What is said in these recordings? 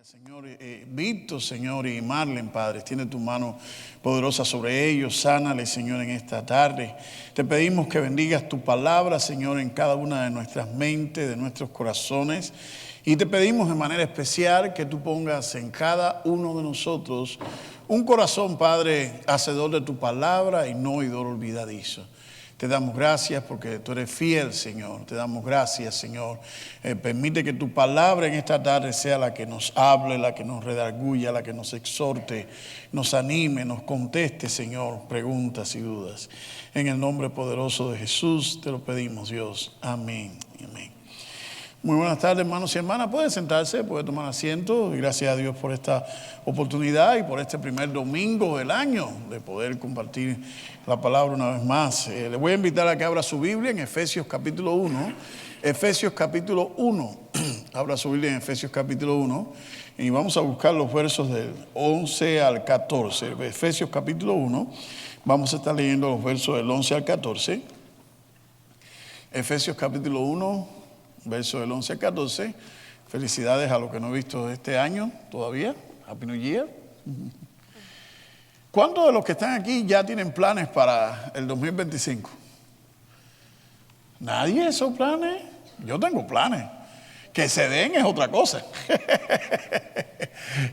Señor, Víctor, Señor, y Marlene, Padre, tiene tu mano poderosa sobre ellos, sánale, Señor, en esta tarde. Te pedimos que bendigas tu palabra, Señor, en cada una de nuestras mentes, de nuestros corazones. Y te pedimos de manera especial que tú pongas en cada uno de nosotros un corazón, Padre, hacedor de tu palabra y no oidor olvidadizo. Te damos gracias porque tú eres fiel, Señor. Te damos gracias, Señor. Permite que tu palabra en esta tarde sea la que nos hable, la que nos redarguya, la que nos exhorte, nos anime, nos conteste, Señor, preguntas y dudas. En el nombre poderoso de Jesús te lo pedimos, Dios. Amén. Amén. Muy buenas tardes, hermanos y hermanas. Pueden sentarse, pueden tomar asiento. Y gracias a Dios por esta oportunidad y por este primer domingo del año de poder compartir la palabra una vez más. Le voy a invitar a que abra su Biblia en Efesios capítulo 1. Efesios capítulo 1. Abra su Biblia en Efesios capítulo 1. Y vamos a buscar los versos del 11 al 14. Efesios capítulo 1. Vamos a estar leyendo los versos del 11 al 14. Efesios capítulo 1. Verso del 11 al 14. Felicidades a los que no he visto este año todavía. Happy New Year. ¿Cuántos de los que están aquí ya tienen planes para el 2025? ¿Nadie esos planes? Yo tengo planes. Que se den es otra cosa.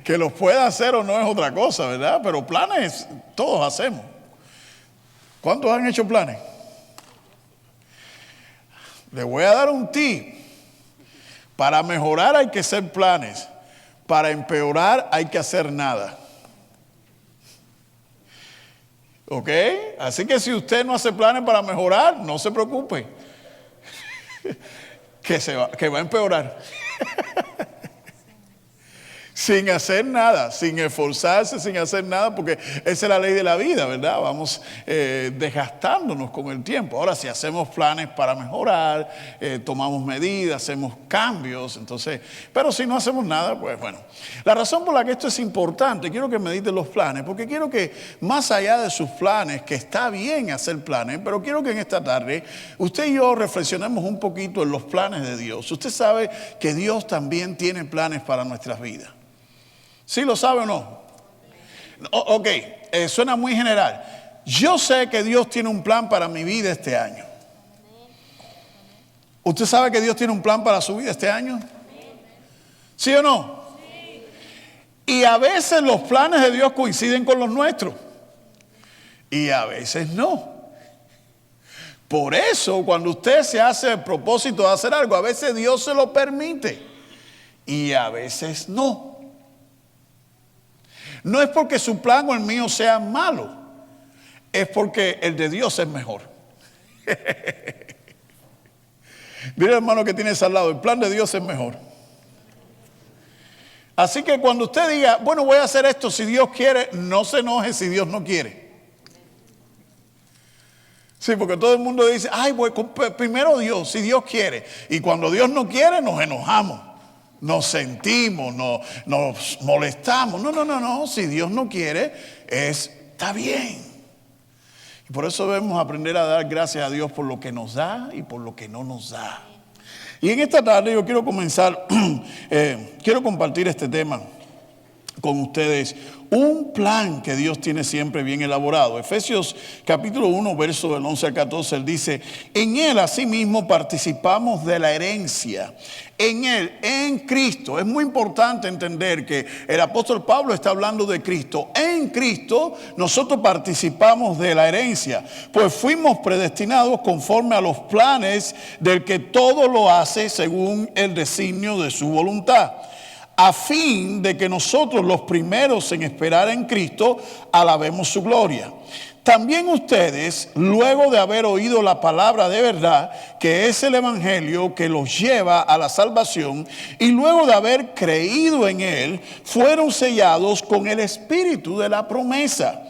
Que los pueda hacer o no es otra cosa, ¿verdad? Pero planes todos hacemos. ¿Cuántos han hecho planes? Les voy a dar un tip. Para mejorar hay que hacer planes. Para empeorar hay que hacer nada. ¿Ok? Así que si usted no hace planes para mejorar, no se preocupe. Que va a empeorar. Sin hacer nada, sin esforzarse, sin hacer nada, porque esa es la ley de la vida, ¿verdad? Vamos desgastándonos con el tiempo. Ahora, si hacemos planes para mejorar, tomamos medidas, hacemos cambios, entonces, pero si no hacemos nada, pues bueno. La razón por la que esto es importante, quiero que mediten los planes, porque quiero que más allá de sus planes, que está bien hacer planes, pero quiero que en esta tarde usted y yo reflexionemos un poquito en los planes de Dios. Usted sabe que Dios también tiene planes para nuestras vidas. ¿Sí lo sabe o no? Ok, suena muy general. Yo sé que Dios tiene un plan para mi vida este año. ¿Usted sabe que Dios tiene un plan para su vida este año? ¿Sí o no? Y a veces los planes de Dios coinciden con los nuestros. Y a veces no. Por eso, cuando usted se hace el propósito de hacer algo, a veces Dios se lo permite. Y a veces no. No es porque su plan o el mío sea malo, es porque el de Dios es mejor. Mira, hermano, que tienes al lado, el plan de Dios es mejor. Así que cuando usted diga, bueno, voy a hacer esto si Dios quiere, no se enoje si Dios no quiere. Sí, porque todo el mundo dice, ay, voy primero Dios, si Dios quiere. Y cuando Dios no quiere, nos enojamos. Nos sentimos, nos molestamos. No. Si Dios no quiere, está bien. Y por eso debemos aprender a dar gracias a Dios por lo que nos da y por lo que no nos da. Y en esta tarde yo quiero comenzar, quiero compartir este tema con ustedes. Un plan que Dios tiene siempre bien elaborado. Efesios capítulo 1, verso del 11 al 14, él dice, en él asimismo participamos de la herencia. En él, en Cristo. Es muy importante entender que el apóstol Pablo está hablando de Cristo. En Cristo nosotros participamos de la herencia, pues fuimos predestinados conforme a los planes del que todo lo hace según el designio de su voluntad, a fin de que nosotros, los primeros en esperar en Cristo, alabemos su gloria. También ustedes, luego de haber oído la palabra de verdad, que es el evangelio que los lleva a la salvación, y luego de haber creído en él, fueron sellados con el espíritu de la promesa,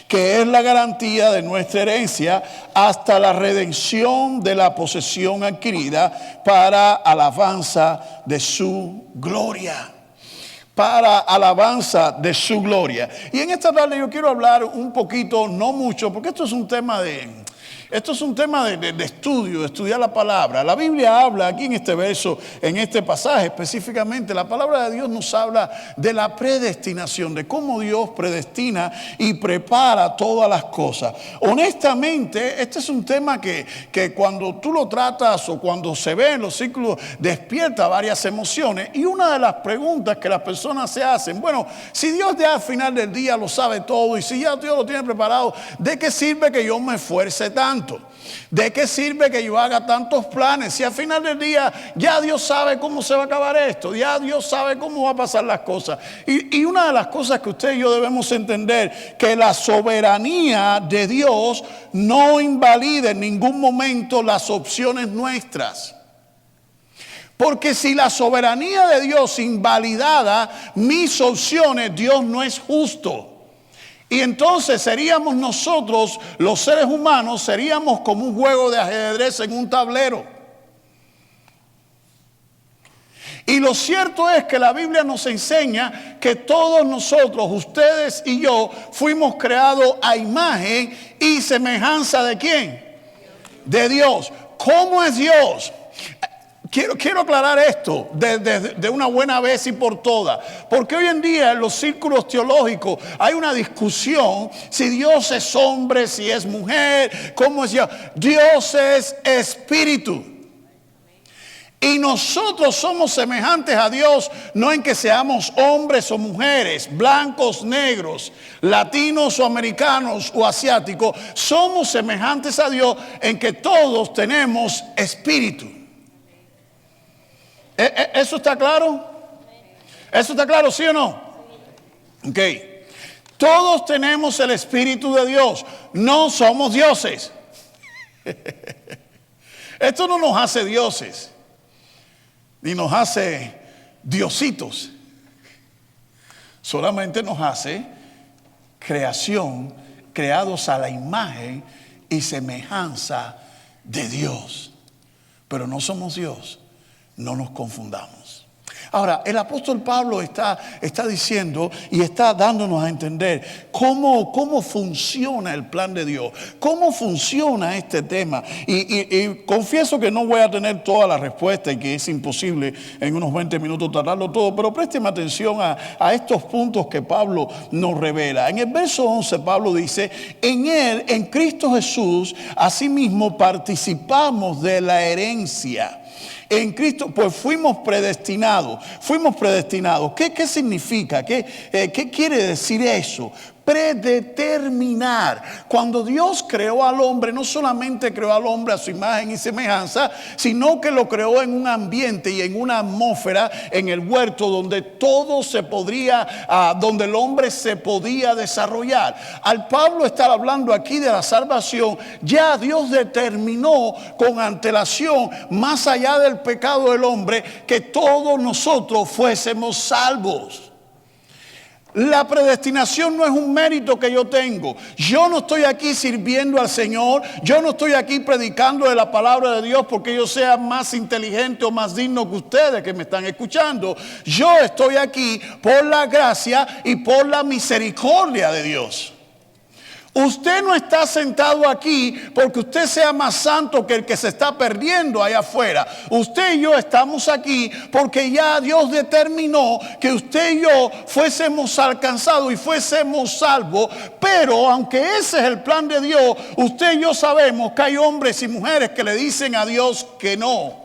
que es la garantía de nuestra herencia hasta la redención de la posesión adquirida para alabanza de su gloria. Para alabanza de su gloria. Y en esta tarde yo quiero hablar un poquito, no mucho, porque esto es un tema Esto es un tema de estudio, de estudiar la palabra. La Biblia habla aquí en este verso, en este pasaje específicamente, la palabra de Dios nos habla de la predestinación, de cómo Dios predestina y prepara todas las cosas. Honestamente, este es un tema que cuando tú lo tratas o cuando se ve en los círculos despierta varias emociones. Y una de las preguntas que las personas se hacen, bueno, si Dios ya al final del día lo sabe todo y si ya Dios lo tiene preparado, ¿de qué sirve que yo me esfuerce tanto? ¿De qué sirve que yo haga tantos planes? Si al final del día ya Dios sabe cómo se va a acabar esto, ya Dios sabe cómo va a pasar las cosas. Y una de las cosas que usted y yo debemos entender, que la soberanía de Dios no invalida en ningún momento las opciones nuestras. Porque si la soberanía de Dios invalidara mis opciones, Dios no es justo. Y entonces seríamos nosotros, los seres humanos, seríamos como un juego de ajedrez en un tablero. Y lo cierto es que la Biblia nos enseña que todos nosotros, ustedes y yo, fuimos creados a imagen y semejanza ¿de quién? De Dios. ¿Cómo es Dios? Quiero aclarar esto de una buena vez y por todas, porque hoy en día en los círculos teológicos hay una discusión si Dios es hombre, si es mujer, cómo es Dios. Dios es espíritu. Y nosotros somos semejantes a Dios, no en que seamos hombres o mujeres, blancos, negros, latinos o americanos o asiáticos. Somos semejantes a Dios en que todos tenemos espíritu. ¿Eso está claro? ¿Eso está claro, sí o no? Ok. Todos tenemos el Espíritu de Dios. No somos dioses. Esto no nos hace dioses, ni nos hace diositos. Solamente nos hace creación, creados a la imagen y semejanza de Dios. Pero no somos Dios. No nos confundamos. Ahora, el apóstol Pablo está diciendo y está dándonos a entender cómo funciona el plan de Dios, cómo funciona este tema. Y confieso que no voy a tener toda la respuesta y que es imposible en unos 20 minutos tratarlo todo, pero présteme atención a estos puntos que Pablo nos revela. En el verso 11 Pablo dice, en él, en Cristo Jesús, asimismo participamos de la herencia. En Cristo, pues fuimos predestinados. ¿Qué significa? ¿Qué quiere decir eso? Predeterminar. Cuando Dios creó al hombre, no solamente creó al hombre a su imagen y semejanza, sino que lo creó en un ambiente y en una atmósfera, en el huerto, donde todo se podría, donde el hombre se podía desarrollar. Al Pablo estar hablando aquí de la salvación, ya Dios determinó con antelación, más allá del pecado del hombre, que todos nosotros fuésemos salvos. La predestinación no es un mérito que yo tengo. Yo no estoy aquí sirviendo al Señor. Yo no estoy aquí predicando de la palabra de Dios porque yo sea más inteligente o más digno que ustedes que me están escuchando. Yo estoy aquí por la gracia y por la misericordia de Dios. Usted no está sentado aquí porque usted sea más santo que el que se está perdiendo allá afuera. Usted y yo estamos aquí porque ya Dios determinó que usted y yo fuésemos alcanzados y fuésemos salvos. Pero aunque ese es el plan de Dios, usted y yo sabemos que hay hombres y mujeres que le dicen a Dios que no.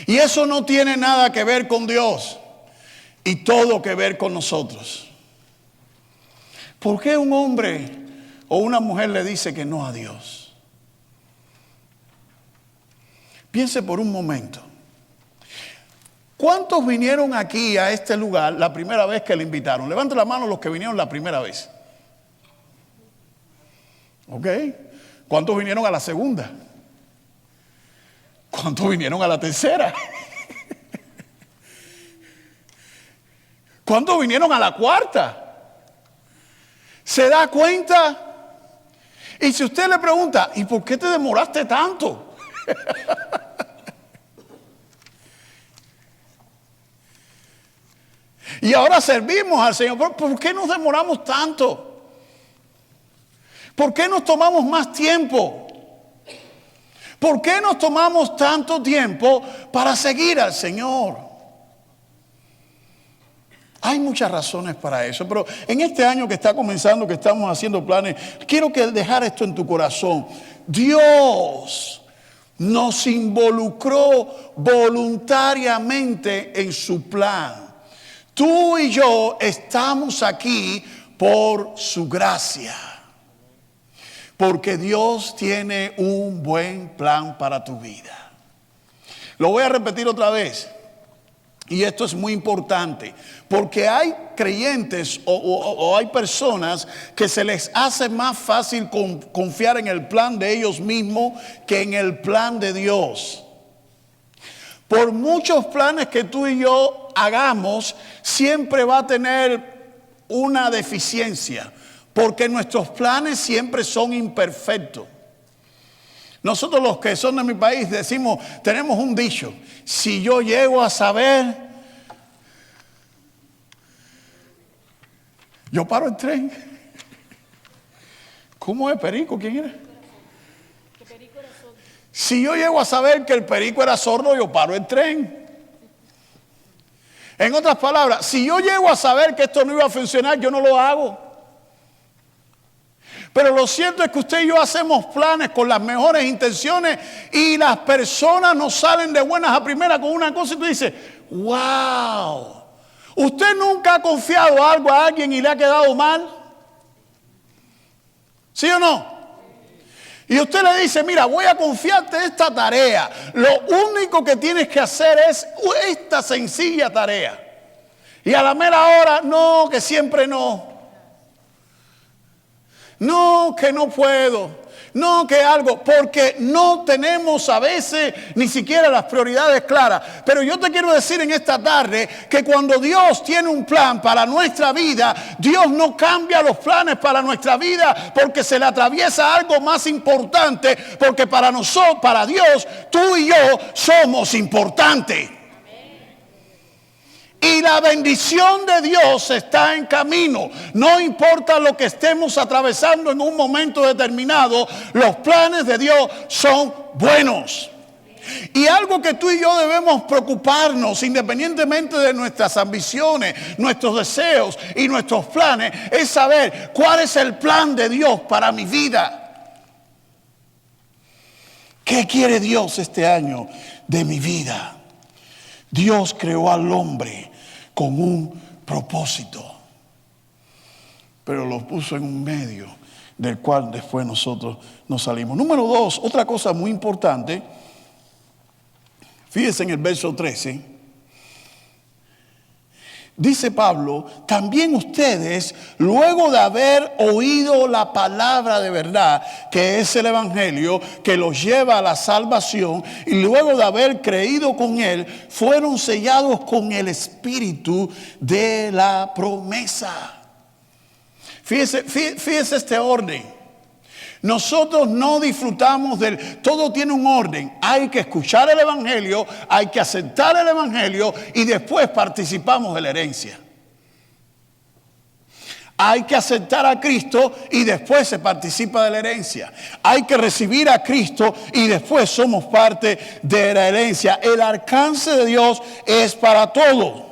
Y eso no tiene nada que ver con Dios. Y todo que ver con nosotros. ¿Por qué un hombre o una mujer le dice que no a Dios? Piense por un momento. ¿Cuántos vinieron aquí a este lugar la primera vez que le invitaron? Levante la mano los que vinieron la primera vez. ¿Ok? ¿Cuántos vinieron a la segunda? ¿Cuántos vinieron a la tercera? ¿Cuántos vinieron a la cuarta? ¿Se da cuenta? Y si usted le pregunta, ¿y por qué te demoraste tanto? Y ahora servimos al Señor. ¿Por qué nos demoramos tanto? ¿Por qué nos tomamos más tiempo? ¿Por qué nos tomamos tanto tiempo para seguir al Señor? Hay muchas razones para eso, pero en este año que está comenzando, que estamos haciendo planes, quiero dejar esto en tu corazón. Dios nos involucró voluntariamente en su plan. Tú y yo estamos aquí por su gracia. Porque Dios tiene un buen plan para tu vida. Lo voy a repetir otra vez. Y esto es muy importante. Porque hay creyentes o hay personas que se les hace más fácil confiar en el plan de ellos mismos que en el plan de Dios. Por muchos planes que tú y yo hagamos, siempre va a tener una deficiencia. Porque nuestros planes siempre son imperfectos. Nosotros los que son de mi país decimos, tenemos un dicho: si yo llego a saber, yo paro el tren. ¿Cómo es, Perico? ¿Quién era? Si yo llego a saber que el Perico era sordo, yo paro el tren. En otras palabras, si yo llego a saber que esto no iba a funcionar, yo no lo hago. Pero lo cierto es que usted y yo hacemos planes con las mejores intenciones y las personas nos salen de buenas a primeras con una cosa y tú dices, wow, ¿usted nunca ha confiado algo a alguien y le ha quedado mal? ¿Sí o no? Y usted le dice, mira, voy a confiarte esta tarea. Lo único que tienes que hacer es esta sencilla tarea. Y a la mera hora, no, que siempre no. No, que no puedo. No, que algo. Porque no tenemos a veces ni siquiera las prioridades claras. Pero yo te quiero decir en esta tarde que cuando Dios tiene un plan para nuestra vida, Dios no cambia los planes para nuestra vida porque se le atraviesa algo más importante. Porque para nosotros, para Dios, tú y yo somos importantes. Y la bendición de Dios está en camino. No importa lo que estemos atravesando en un momento determinado, los planes de Dios son buenos. Y algo que tú y yo debemos preocuparnos, independientemente de nuestras ambiciones, nuestros deseos y nuestros planes, es saber cuál es el plan de Dios para mi vida. ¿Qué quiere Dios este año de mi vida? Dios creó al hombre con un propósito, pero lo puso en un medio del cual después nosotros nos salimos. Número 2, otra cosa muy importante. Fíjense en el verso 13. Dice Pablo, también ustedes, luego de haber oído la palabra de verdad, que es el evangelio, que los lleva a la salvación, y luego de haber creído con él, fueron sellados con el espíritu de la promesa. Fíjese este orden. Nosotros no disfrutamos todo tiene un orden. Hay que escuchar el evangelio, hay que aceptar el evangelio y después participamos de la herencia. Hay que aceptar a Cristo y después se participa de la herencia. Hay que recibir a Cristo y después somos parte de la herencia. El alcance de Dios es para todo.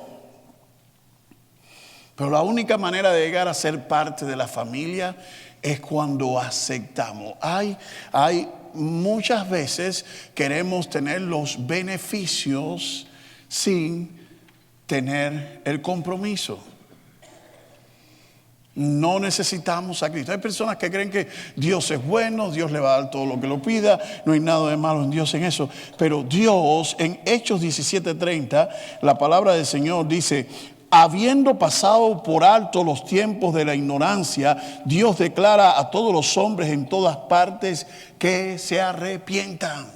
Pero la única manera de llegar a ser parte de la familia es cuando aceptamos. Hay muchas veces queremos tener los beneficios sin tener el compromiso. No necesitamos a Cristo. Hay personas que creen que Dios es bueno, Dios le va a dar todo lo que lo pida, no hay nada de malo en Dios en eso. Pero Dios, en Hechos 17:30, la palabra del Señor dice: habiendo pasado por alto los tiempos de la ignorancia, Dios declara a todos los hombres en todas partes que se arrepientan.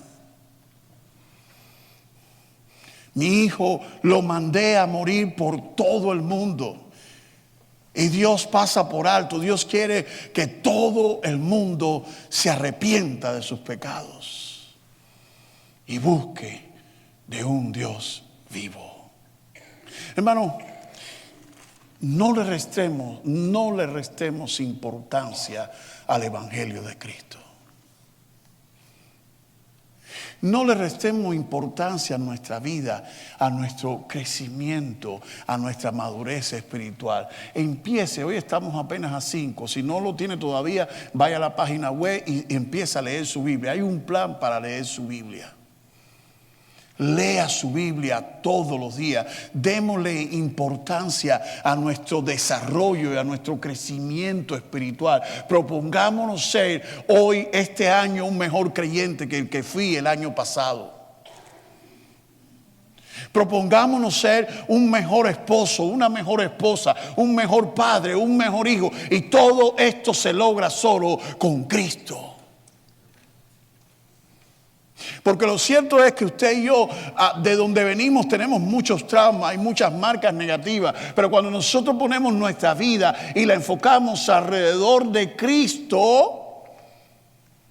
Mi hijo lo mandé a morir por todo el mundo. Y Dios pasa por alto. Dios quiere que todo el mundo se arrepienta de sus pecados y busque de un Dios vivo. Hermano, no le restemos importancia al Evangelio de Cristo. No le restemos importancia a nuestra vida, a nuestro crecimiento, a nuestra madurez espiritual. Empiece, hoy estamos apenas a 5. Si no lo tiene todavía, vaya a la página web y empiece a leer su Biblia. Hay un plan para leer su Biblia. Lea su Biblia todos los días. Démosle importancia a nuestro desarrollo y a nuestro crecimiento espiritual. Propongámonos ser hoy, este año, un mejor creyente que el que fui el año pasado. Propongámonos ser un mejor esposo, una mejor esposa, un mejor padre, un mejor hijo. Y todo esto se logra solo con Cristo. Porque lo cierto es que usted y yo, de donde venimos, tenemos muchos traumas y muchas marcas negativas. Pero cuando nosotros ponemos nuestra vida y la enfocamos alrededor de Cristo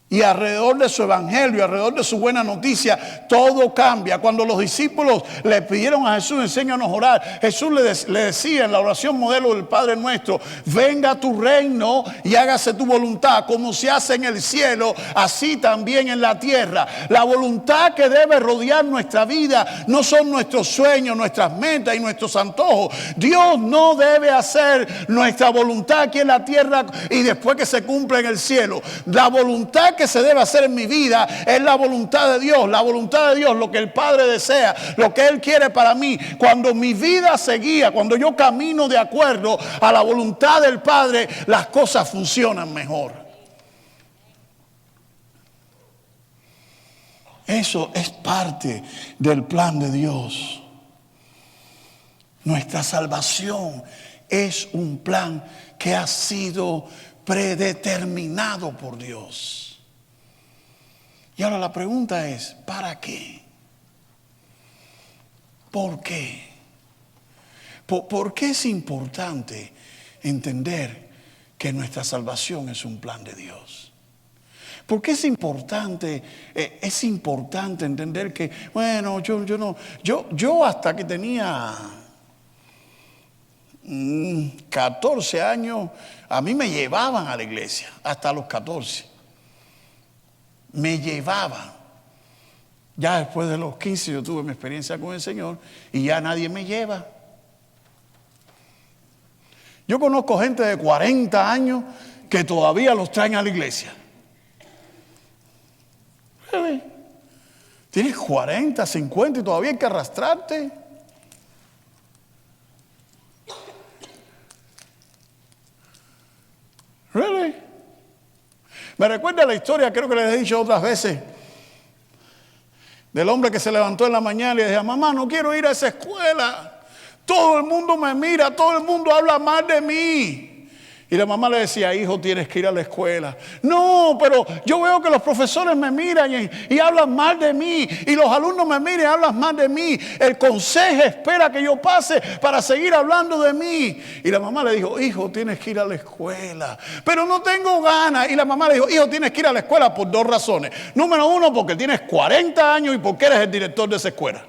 y alrededor de su evangelio, alrededor de su buena noticia, todo cambia. Cuando los discípulos le pidieron a Jesús, enséñanos a orar, Jesús le decía en la oración modelo del Padre Nuestro: venga tu reino y hágase tu voluntad, como se hace en el cielo, así también en la tierra. La voluntad que debe rodear nuestra vida no son nuestros sueños, nuestras metas y nuestros antojos. Dios no debe hacer nuestra voluntad aquí en la tierra y después que se cumpla en el cielo. La voluntad que se debe hacer en mi vida es la voluntad de Dios. La voluntad de Dios, lo que el Padre desea, lo que Él quiere para mí. Cuando mi vida se guía, cuando yo camino de acuerdo a la voluntad del Padre, las cosas funcionan mejor. Eso es parte del plan de Dios. Nuestra salvación es un plan que ha sido predeterminado por Dios. Y ahora la pregunta es, ¿para qué? ¿Por qué? ¿Por qué es importante entender que nuestra salvación es un plan de Dios? ¿Por qué es importante? Es importante entender que, bueno, yo hasta que tenía 14 años, a mí me llevaban a la iglesia, hasta los 14. Me llevaban. Ya después de los 15 yo tuve mi experiencia con el Señor y ya nadie me lleva. Yo conozco gente de 40 años que todavía los traen a la iglesia. Tienes 40, 50 y todavía hay que arrastrarte. Really? Me recuerda la historia, creo que les he dicho otras veces, del hombre que se levantó en la mañana y decía: mamá, no quiero ir a esa escuela. Todo el mundo me mira, todo el mundo habla mal de mí. Y la mamá le decía: hijo, tienes que ir a la escuela. No, pero yo veo que los profesores me miran y hablan mal de mí. Y los alumnos me miran y hablan mal de mí. El consejo espera que yo pase para seguir hablando de mí. Y la mamá le dijo: hijo, tienes que ir a la escuela. Pero no tengo ganas. Y la mamá le dijo: hijo, tienes que ir a la escuela por 2 razones. Número 1, porque tienes 40 años y porque eres el director de esa escuela.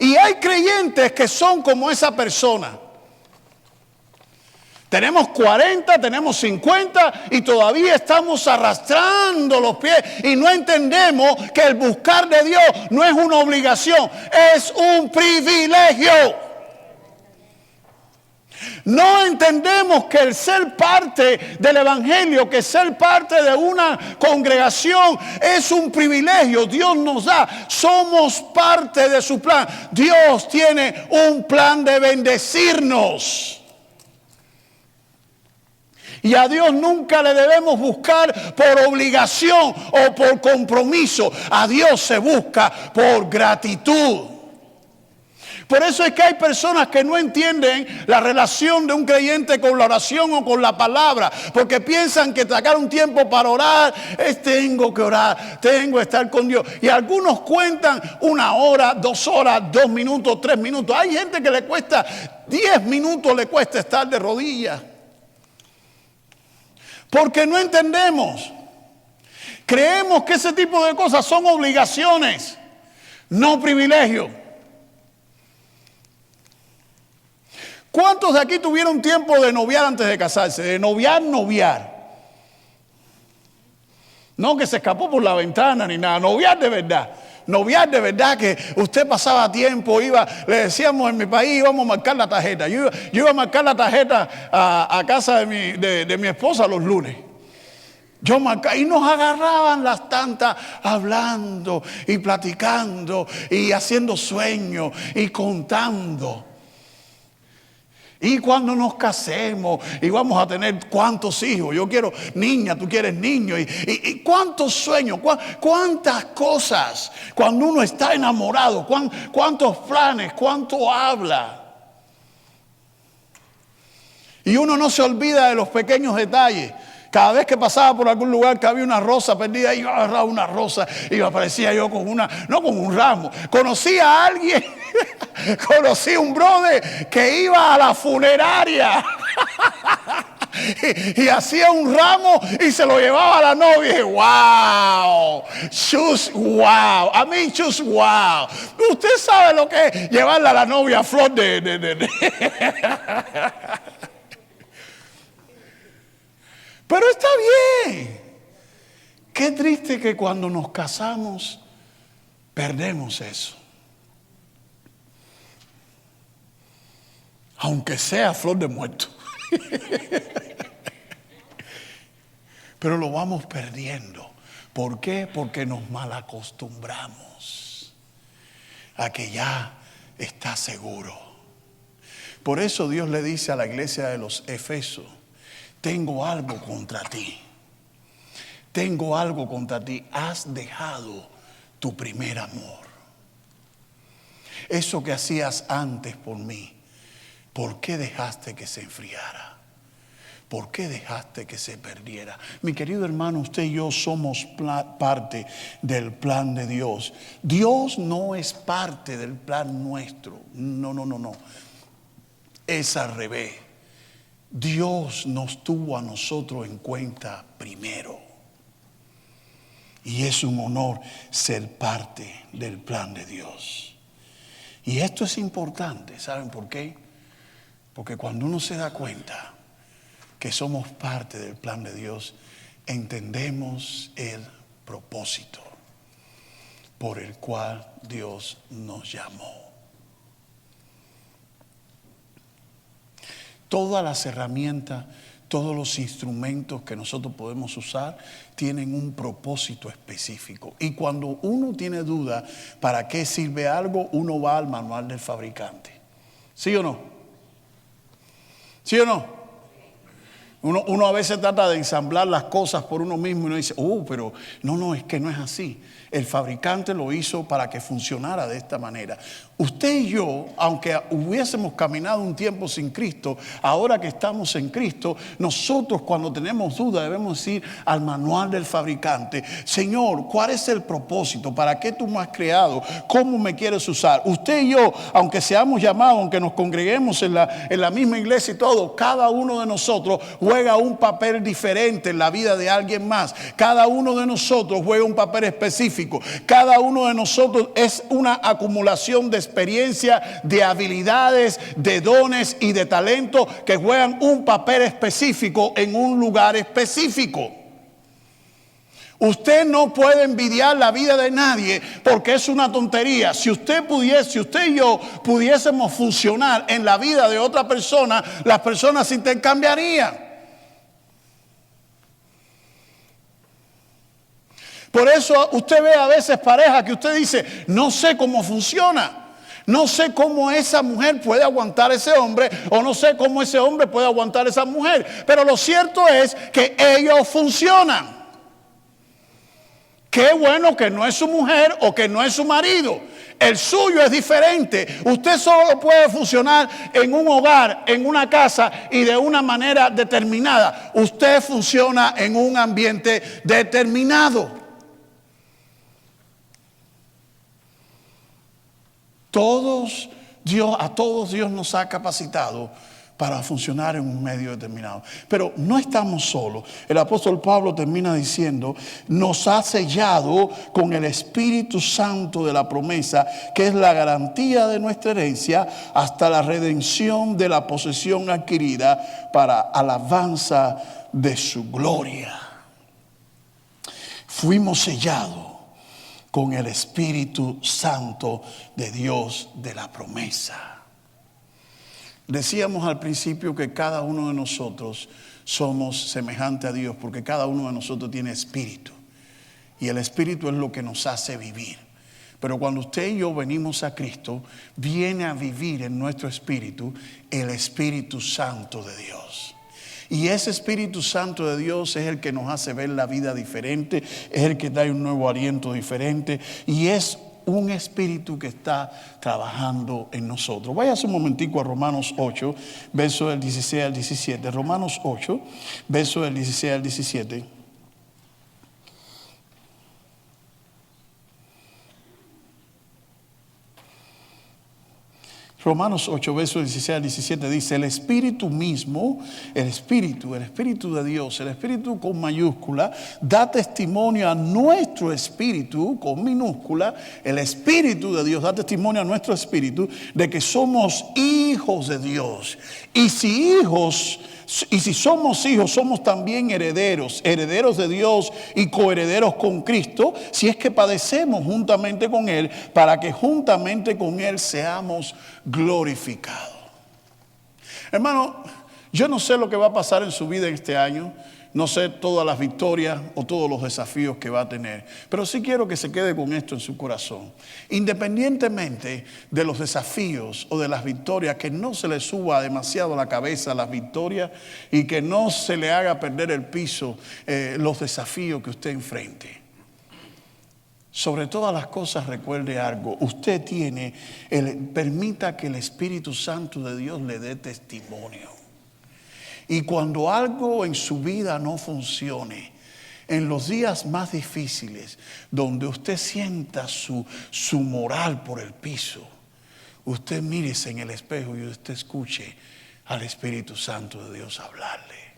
Y hay creyentes que son como esa persona. Tenemos 40, tenemos 50 y todavía estamos arrastrando los pies y no entendemos que el buscar de Dios no es una obligación, es un privilegio. No entendemos que el ser parte del evangelio, que ser parte de una congregación es un privilegio. Dios nos da, somos parte de su plan. Dios tiene un plan de bendecirnos. Y a Dios nunca le debemos buscar por obligación o por compromiso. A Dios se busca por gratitud. Por eso es que hay personas que no entienden la relación de un creyente con la oración o con la palabra, porque piensan que sacar un tiempo para orar es tengo que orar, tengo que estar con Dios. Y algunos cuentan 1 hora, 2 horas, 2 minutos, 3 minutos. Hay gente que le cuesta 10 minutos, le cuesta estar de rodillas. Porque no entendemos. Creemos que ese tipo de cosas son obligaciones, no privilegios. ¿Cuántos de aquí tuvieron tiempo de noviar antes de casarse? De noviar. No que se escapó por la ventana ni nada, noviar de verdad. Noviar de verdad, que usted pasaba tiempo, le decíamos en mi país, íbamos a marcar la tarjeta. Yo iba a marcar la tarjeta a casa de mi esposa los lunes. Y nos agarraban las tantas hablando y platicando y haciendo sueños y contando. Y cuando nos casemos y vamos a tener cuántos hijos, yo quiero niña, tú quieres niño, y cuántos sueños, cuántas cosas, cuando uno está enamorado, cuántos planes, cuánto habla. Y uno no se olvida de los pequeños detalles. Cada vez que pasaba por algún lugar que había una rosa perdida, yo agarraba una rosa y aparecía yo no con un ramo. Conocí a alguien, conocí a un brother que iba a la funeraria y hacía un ramo y se lo llevaba a la novia. Y dije, wow, just wow, a mí just wow. Usted sabe lo que es llevarle a la novia flor de. Pero está bien. Qué triste que cuando nos casamos perdemos eso. Aunque sea flor de muerto. Pero lo vamos perdiendo. ¿Por qué? Porque nos malacostumbramos a que ya está seguro. Por eso Dios le dice a la iglesia de los Efesios: tengo algo contra ti. Tengo algo contra ti. Has dejado tu primer amor. Eso que hacías antes por mí, ¿por qué dejaste que se enfriara? ¿Por qué dejaste que se perdiera? Mi querido hermano, usted y yo somos parte del plan de Dios. Dios no es parte del plan nuestro. No. Es al revés. Dios nos tuvo a nosotros en cuenta primero. Y es un honor ser parte del plan de Dios. Y esto es importante, ¿saben por qué? Porque cuando uno se da cuenta que somos parte del plan de Dios, entendemos el propósito por el cual Dios nos llamó. Todas las herramientas, todos los instrumentos que nosotros podemos usar tienen un propósito específico. Y cuando uno tiene duda para qué sirve algo, uno va al manual del fabricante. ¿Sí o no? ¿Sí o no? Uno a veces trata de ensamblar las cosas por uno mismo y uno dice, pero no, es que no es así. El fabricante lo hizo para que funcionara de esta manera. Usted y yo, aunque hubiésemos caminado un tiempo sin Cristo, ahora que estamos en Cristo, nosotros cuando tenemos duda debemos ir al manual del fabricante. Señor, ¿cuál es el propósito? ¿Para qué tú me has creado? ¿Cómo me quieres usar? Usted y yo, aunque seamos llamados, aunque nos congreguemos en la misma iglesia y todo, cada uno de nosotros juega un papel diferente en la vida de alguien más. Cada uno de nosotros juega un papel específico. Cada uno de nosotros es una acumulación de experiencia, de habilidades, de dones y de talento que juegan un papel específico en un lugar específico. Usted no puede envidiar la vida de nadie porque es una tontería. Si usted y yo pudiésemos funcionar en la vida de otra persona, las personas se intercambiarían. Por eso usted ve a veces parejas que usted dice, no sé cómo funciona. No sé cómo esa mujer puede aguantar a ese hombre, o no sé cómo ese hombre puede aguantar a esa mujer. Pero lo cierto es que ellos funcionan. Qué bueno que no es su mujer o que no es su marido. El suyo es diferente. Usted solo puede funcionar en un hogar, en una casa y de una manera determinada. Usted funciona en un ambiente determinado. A todos Dios nos ha capacitado para funcionar en un medio determinado. Pero no estamos solos. El apóstol Pablo termina diciendo, nos ha sellado con el Espíritu Santo de la promesa, que es la garantía de nuestra herencia hasta la redención de la posesión adquirida para alabanza de su gloria. Fuimos sellados con el Espíritu Santo de Dios de la promesa. Decíamos al principio que cada uno de nosotros somos semejantes a Dios porque cada uno de nosotros tiene espíritu. Y el espíritu es lo que nos hace vivir. Pero cuando usted y yo venimos a Cristo, viene a vivir en nuestro espíritu el Espíritu Santo de Dios. Y ese Espíritu Santo de Dios es el que nos hace ver la vida diferente, es el que da un nuevo aliento diferente y es un espíritu que está trabajando en nosotros. Váyase un momentico a Romanos 8, verso del 16 al 17. Romanos 8, verso del 16 al 17. Romanos 8, verso 16 al 17 dice, el Espíritu mismo, el Espíritu de Dios, el Espíritu con mayúscula, da testimonio a nuestro espíritu con minúscula, el Espíritu de Dios da testimonio a nuestro espíritu de que somos hijos de Dios. Y si somos hijos, somos también herederos de Dios y coherederos con Cristo, si es que padecemos juntamente con Él, para que juntamente con Él seamos glorificados. Hermano, yo no sé lo que va a pasar en su vida en este año. No sé todas las victorias o todos los desafíos que va a tener. Pero sí quiero que se quede con esto en su corazón. Independientemente de los desafíos o de las victorias, que no se le suba demasiado a la cabeza las victorias y que no se le haga perder el piso los desafíos que usted enfrente. Sobre todas las cosas recuerde algo. Usted permita que el Espíritu Santo de Dios le dé testimonio. Y cuando algo en su vida no funcione, en los días más difíciles, donde usted sienta su moral por el piso, usted mírese en el espejo y usted escuche al Espíritu Santo de Dios hablarle.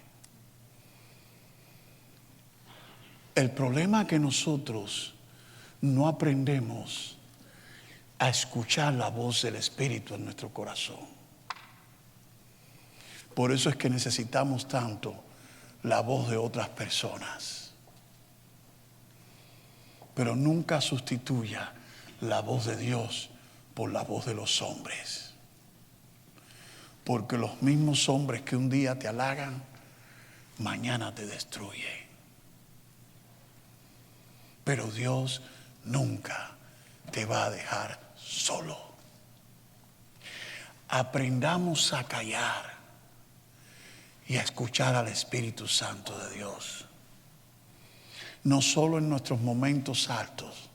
El problema es que nosotros no aprendemos a escuchar la voz del Espíritu en nuestro corazón. Por eso es que necesitamos tanto la voz de otras personas. Pero nunca sustituya la voz de Dios por la voz de los hombres. Porque los mismos hombres que un día te halagan, mañana te destruyen. Pero Dios nunca te va a dejar solo. Aprendamos a callar y a escuchar al Espíritu Santo de Dios. No solo en nuestros momentos altos,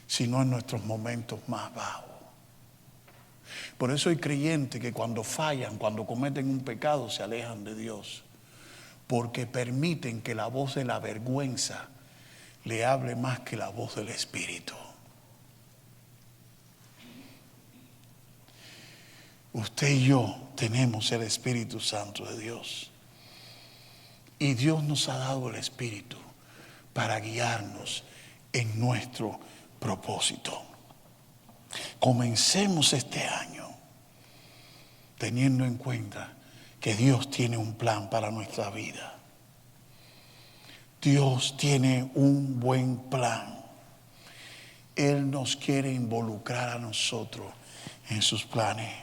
sino en nuestros momentos más bajos. Por eso hay creyentes que cuando fallan, cuando cometen un pecado, se alejan de Dios. Porque permiten que la voz de la vergüenza le hable más que la voz del Espíritu. Usted y yo tenemos el Espíritu Santo de Dios. Y Dios nos ha dado el Espíritu para guiarnos en nuestro propósito. Comencemos este año teniendo en cuenta que Dios tiene un plan para nuestra vida. Dios tiene un buen plan. Él nos quiere involucrar a nosotros en sus planes.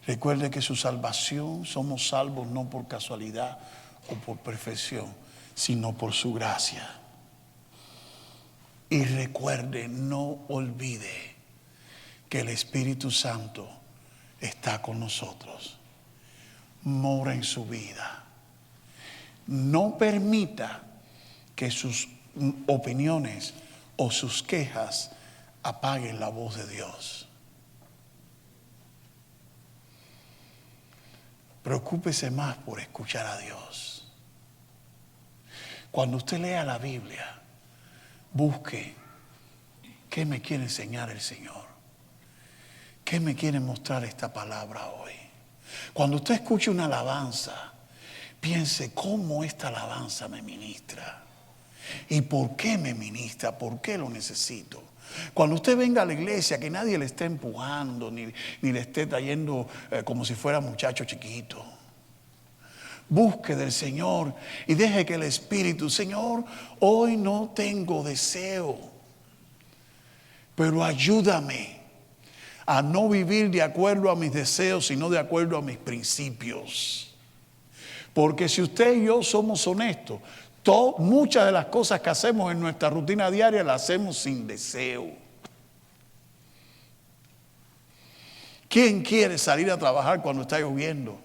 Recuerde que su salvación, somos salvos no por casualidad o por perfección, sino por su gracia. Y recuerde, no olvide que el Espíritu Santo está con nosotros. Mora en su vida. No permita que sus opiniones o sus quejas apaguen la voz de Dios. Preocúpese más por escuchar a Dios. Cuando usted lea la Biblia, busque qué me quiere enseñar el Señor. ¿Qué me quiere mostrar esta palabra hoy? Cuando usted escuche una alabanza, piense cómo esta alabanza me ministra. ¿Y por qué me ministra? ¿Por qué lo necesito? Cuando usted venga a la iglesia, que nadie le esté empujando, ni le esté trayendo como si fuera muchacho chiquito. Busque del Señor y deje que el Espíritu, Señor, hoy no tengo deseo, pero ayúdame a no vivir de acuerdo a mis deseos, sino de acuerdo a mis principios. Porque si usted y yo somos honestos, muchas de las cosas que hacemos en nuestra rutina diaria las hacemos sin deseo. ¿Quién quiere salir a trabajar cuando está lloviendo?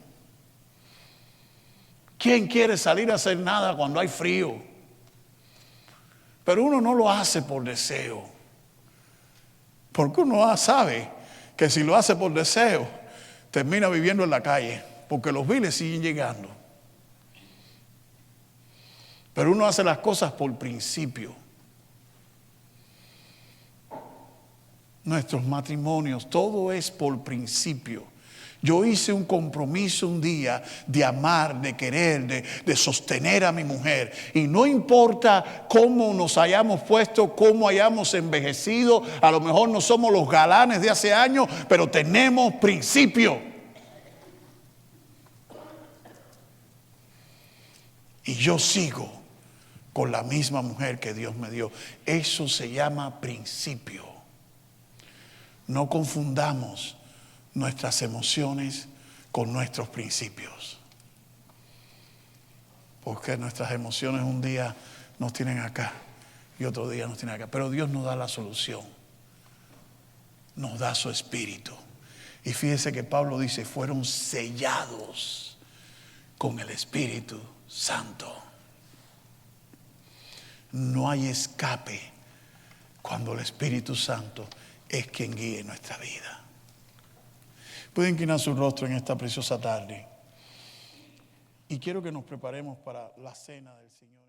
¿Quién quiere salir a hacer nada cuando hay frío? Pero uno no lo hace por deseo. Porque uno sabe que si lo hace por deseo, termina viviendo en la calle, porque los biles siguen llegando. Pero uno hace las cosas por principio. Nuestros matrimonios, todo es por principio. Yo hice un compromiso un día de amar, de querer, de sostener a mi mujer. Y no importa cómo nos hayamos puesto, cómo hayamos envejecido. A lo mejor no somos los galanes de hace años, pero tenemos principio. Y yo sigo con la misma mujer que Dios me dio. Eso se llama principio. No confundamos nuestras emociones con nuestros principios. Porque nuestras emociones un día nos tienen acá y otro día nos tienen acá. Pero Dios nos da la solución. Nos da su espíritu. Y fíjese que Pablo dice, fueron sellados con el Espíritu Santo. No hay escape cuando el Espíritu Santo es quien guíe nuestra vida. Pueden inclinar su rostro en esta preciosa tarde. Y quiero que nos preparemos para la cena del Señor.